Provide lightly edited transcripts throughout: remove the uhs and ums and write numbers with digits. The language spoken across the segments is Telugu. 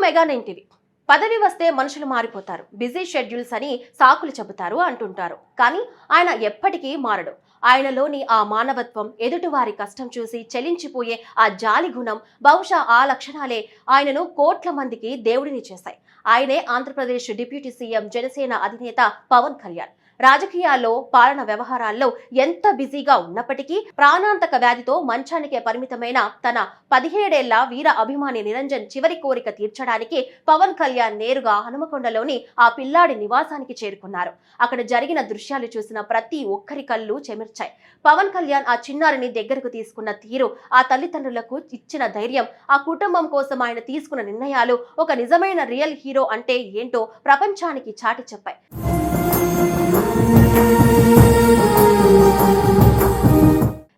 Mega 9 TV. పదవి వస్తే మనుషులు మారిపోతారు, బిజీ షెడ్యూల్స్ అని సాకులు చెబుతారు అంటుంటారు. కానీ ఆయన ఎప్పటికీ మారడు. ఆయనలోని ఆ మానవత్వం, ఎదుటివారి కష్టం చూసి చలించిపోయే ఆ జాలి గుణం, బహుశా ఆ లక్షణాలే ఆయనను కోట్ల మందికి దేవుడిని చేశాయి. ఆయనే ఆంధ్రప్రదేశ్ డిప్యూటీ సీఎం, జనసేన అధినేత పవన్ కళ్యాణ్. రాజకీయాల్లో, పాలన వ్యవహారాల్లో ఎంత బిజీగా ఉన్నప్పటికీ ప్రాణాంతక వ్యాధితో మంచానికే పరిమితమైన తన 17 ఏళ్ల వీర అభిమాని నిరంజన్ చివరి కోరిక తీర్చడానికి పవన్ కళ్యాణ్ నేరుగా హనుమకొండలోని ఆ పిల్లాడి నివాసానికి చేరుకున్నారు. అక్కడ జరిగిన దృశ్యాలు చూసిన ప్రతి ఒక్కరి కళ్ళు చెమిర్చాయి. పవన్ కళ్యాణ్ ఆ చిన్నారిని దగ్గరకు తీసుకున్న తీరు, ఆ తల్లిదండ్రులకు ఇచ్చిన ధైర్యం, ఆ కుటుంబం కోసం ఆయన తీసుకున్న నిర్ణయాలు ఒక నిజమైన రియల్ హీరో అంటే ఏంటో ప్రపంచానికి చాటి చెప్పాయి.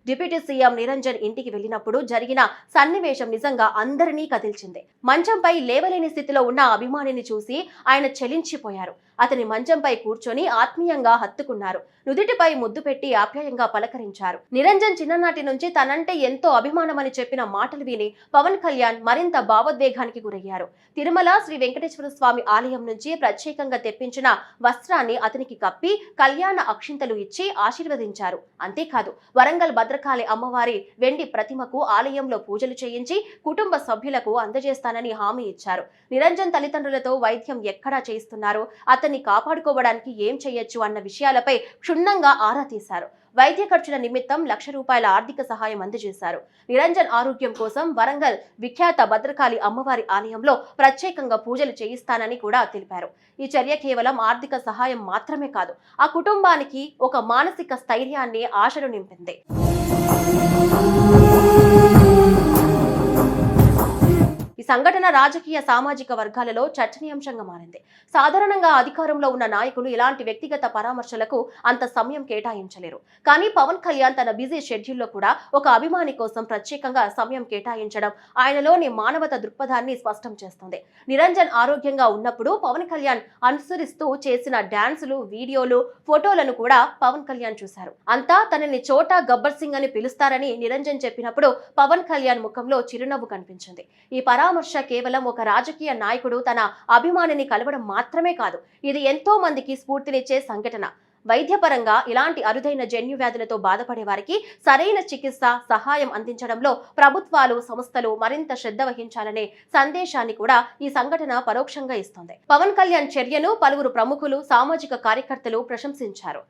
డిప్యూటీ సీఎం నిరంజన్ ఇంటికి వెళ్లినప్పుడు జరిగిన సన్నివేశం నిజంగా అందరినీ కదిల్చింది. మంచంపై లేవలేని స్థితిలో ఉన్న అభిమానిని చూసి ఆయన చలించిపోయారు. అతని మంచంపై కూర్చొని ఆత్మీయంగా హత్తుకున్నారు. నుదిటిపై ముద్దు పెట్టి ఆప్యాయంగా పలకరించారు. నిరంజన్ చిన్ననాటి నుంచి తనంటే ఎంతో అభిమానమని చెప్పిన మాటలు విని పవన్ కళ్యాణ్ మరింత భావోద్వేగానికి గురయ్యారు. తిరుమల శ్రీ వెంకటేశ్వర స్వామి ఆలయం నుంచి ప్రత్యేకంగా తెప్పించిన వస్త్రాన్ని అతనికి కప్పి కళ్యాణ అక్షింతలు ఇచ్చి ఆశీర్వదించారు. అంతేకాదు, వరంగల్ భద్రకాళి అమ్మవారి వెండి ప్రతిమకు ఆలయంలో పూజలు చేయించి కుటుంబ సభ్యులకు అందజేస్తానని హామీ ఇచ్చారు. నిరంజన్ తల్లిదండ్రులతో వైద్యం ఎక్కడా చేయిస్తున్నారు, అతన్ని కాపాడుకోవడానికి ఏం చేయొచ్చు అన్న విషయాలపై క్షుణ్ణంగా ఆరా తీశారు. వైద్య ఖర్చుల నిమిత్తం ₹1,00,000 ఆర్థిక సహాయం అందజేశారు. నిరంజన్ ఆరోగ్యం కోసం వరంగల్ విఖ్యాత భద్రకాళి అమ్మవారి ఆలయంలో ప్రత్యేకంగా పూజలు చేయిస్తానని కూడా తెలిపారు. ఈ చర్య కేవలం ఆర్థిక సహాయం మాత్రమే కాదు, ఆ కుటుంబానికి ఒక మానసిక స్థైర్యాన్ని, ఆశను నింపింది. ఈ సంఘటన రాజకీయ, సామాజిక వర్గాలలో చర్చనీయాంశంగా మారింది. సాధారణంగా అధికారంలో ఉన్న నాయకులు ఇలాంటి వ్యక్తిగత పరామర్శలకు అంత సమయం కేటాయించలేరు. కానీ పవన్ కళ్యాణ్ తన బిజీ షెడ్యూల్లో కూడా ఒక అభిమాని కోసం ప్రత్యేకంగా సమయం కేటాయించడం ఆయనలోని మానవత దృక్పథాన్ని స్పష్టం చేస్తుంది. నిరంజన్ ఆరోగ్యంగా ఉన్నప్పుడు పవన్ కళ్యాణ్ అనుసరిస్తూ చేసిన డాన్సులు, వీడియోలు, ఫోటోలను కూడా పవన్ కళ్యాణ్ చూశారు. అంతా తనని చోటా గబ్బర్ సింగ్ అని పిలుస్తారని నిరంజన్ చెప్పినప్పుడు పవన్ కళ్యాణ్ ముఖంలో చిరునవ్వు కనిపించింది. ఈ పరామర్శ కేవలం ఒక రాజకీయ నాయకుడు తన అభిమానిని కలవడం మాత్రమే కాదు, ఇది ఎంతో మందికి స్ఫూర్తినిచ్చే సంఘటన. వైద్యపరంగా ఇలాంటి అరుదైన జన్యు వ్యాధులతో బాధపడే వారికి సరైన చికిత్స, సహాయం అందించడంలో ప్రభుత్వాలు, సంస్థలు మరింత శ్రద్ధ వహించాలనే సందేశాన్ని కూడా ఈ సంఘటన పరోక్షంగా ఇస్తోంది. పవన్ కళ్యాణ్ చర్యను పలువురు ప్రముఖులు, సామాజిక కార్యకర్తలు ప్రశంసించారు.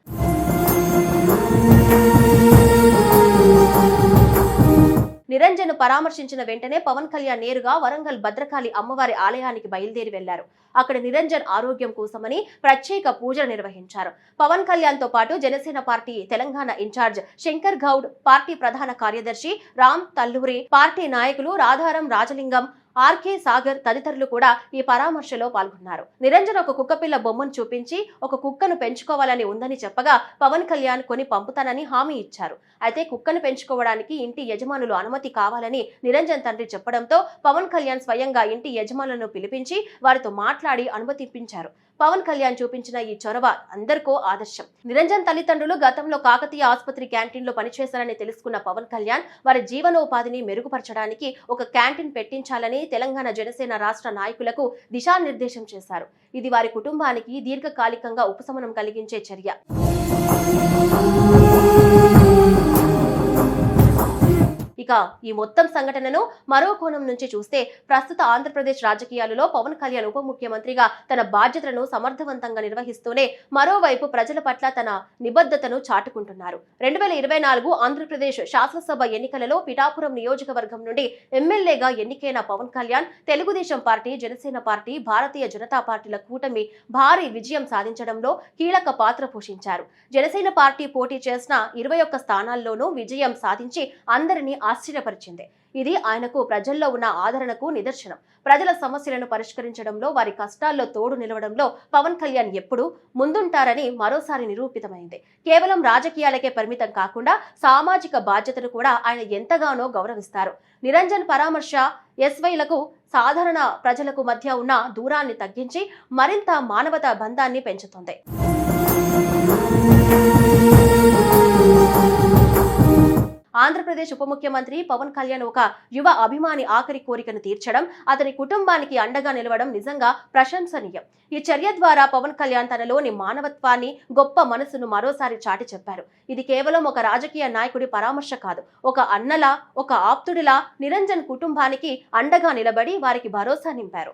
నిరంజన్ పరామర్శించిన వెంటనే పవన్ కళ్యాణ్ నేరుగా వరంగల్ భద్రకాళి అమ్మవారి ఆలయానికి బయలుదేరి వెళ్లారు. అక్కడ నిరంజన్ ఆరోగ్యం కోసమని ప్రత్యేక పూజలు నిర్వహించారు. పవన్ కళ్యాణ్ తో పాటు Janasena party Telangana incharge Shankar Goud, party ప్రధాన కార్యదర్శి రామ్ తల్లూరి, పార్టీ నాయకులు రాధారం, రాజలింగం, ఆర్కే సాగర్ తదితరులు కూడా ఈ పరామర్శలో పాల్గొన్నారు. నిరంజన్ ఒక కుక్కపిల్ల బొమ్మను చూపించి ఒక కుక్కను పెంచుకోవాలని ఉందని చెప్పగా పవన్ కళ్యాణ్ కొని పంపుతానని హామీ ఇచ్చారు. అయితే కుక్కను పెంచుకోవడానికి ఇంటి యజమానులు అనుమతి కావాలని నిరంజన్ తండ్రి చెప్పడంతో పవన్ కళ్యాణ్ స్వయంగా ఇంటి యజమానులను పిలిపించి వారితో మాట్లాడి అనుమతించారు. పవన్ కళ్యాణ్ చూపించిన ఈ చొరవ అందరికో ఆదర్శం. నిరంజన్ తల్లిదండ్రులు గతంలో కాకతీయ ఆసుపత్రి క్యాంటీన్ లో పనిచేశారని తెలుసుకున్న పవన్ కళ్యాణ్ వారి జీవనోపాధిని మెరుగుపరచడానికి ఒక క్యాంటీన్ పెట్టించాలని తెలంగాణ జనసేన రాష్ట్ర నాయకులకు దిశానిర్దేశం చేశారు. ఇది వారి కుటుంబానికి దీర్ఘకాలికంగా ఉపశమనం కలిగించే చర్య. ఇక ఈ మొత్తం సంఘటనను మరో కోణం నుంచి చూస్తే ప్రస్తుత ఆంధ్రప్రదేశ్ రాజకీయాలలో పవన్ కళ్యాణ్ ఉప ముఖ్యమంత్రిగా తన బాధ్యతలను సమర్థవంతంగా నిర్వహిస్తూనే మరోవైపు ప్రజల పట్ల తన నిబద్ధతను చాటుకుంటున్నారు. 2024 ఆంధ్రప్రదేశ్ శాసనసభ ఎన్నికలలో పిఠాపురం నియోజకవర్గం నుండి ఎమ్మెల్యేగా ఎన్నికైన పవన్ కళ్యాణ్ తెలుగుదేశం పార్టీ, జనసేన పార్టీ, భారతీయ జనతా పార్టీల కూటమి భారీ విజయం సాధించడంలో కీలక పాత్ర పోషించారు. జనసేన పార్టీ పోటీ చేసిన 21 స్థానాల్లోనూ విజయం సాధించి అందరినీ ఆశ్చర్యపరిచింది. ఇది ఆయనకు ప్రజల్లో ఉన్న ఆదరణకు నిదర్శనం. ప్రజల సమస్యలను పరిష్కరించడంలో, వారి కష్టాల్లో తోడు నిలవడంలో పవన్ కళ్యాణ్ ఎప్పుడూ ముందుంటారని మరోసారి నిరూపితమైంది. కేవలం రాజకీయాలకే పరిమితం కాకుండా సామాజిక బాధ్యతను కూడా ఆయన ఎంతగానో గౌరవిస్తారు. నిరంజన్ పరామర్శ ఎస్వైలకు, సాధారణ ప్రజలకు మధ్య ఉన్న దూరాన్ని తగ్గించి మరింత మానవతా బంధాన్ని పెంచుతుంది. ఆంధ్రప్రదేశ్ ఉప ముఖ్యమంత్రి పవన్ కళ్యాణ్ ఒక యువ అభిమాని ఆఖరి కోరికను తీర్చడం, అతని కుటుంబానికి అండగా నిలవడం నిజంగా ప్రశంసనీయం. ఈ చర్య ద్వారా పవన్ కళ్యాణ్ తనలోని మానవత్వాన్ని, గొప్ప మనసును మరోసారి చాటి చెప్పారు. ఇది కేవలం ఒక రాజకీయ నాయకుడి పరామర్శ కాదు, ఒక అన్నలా, ఒక ఆప్తుడిలా నిరంజన్ కుటుంబానికి అండగా నిలబడి వారికి భరోసా నింపారు.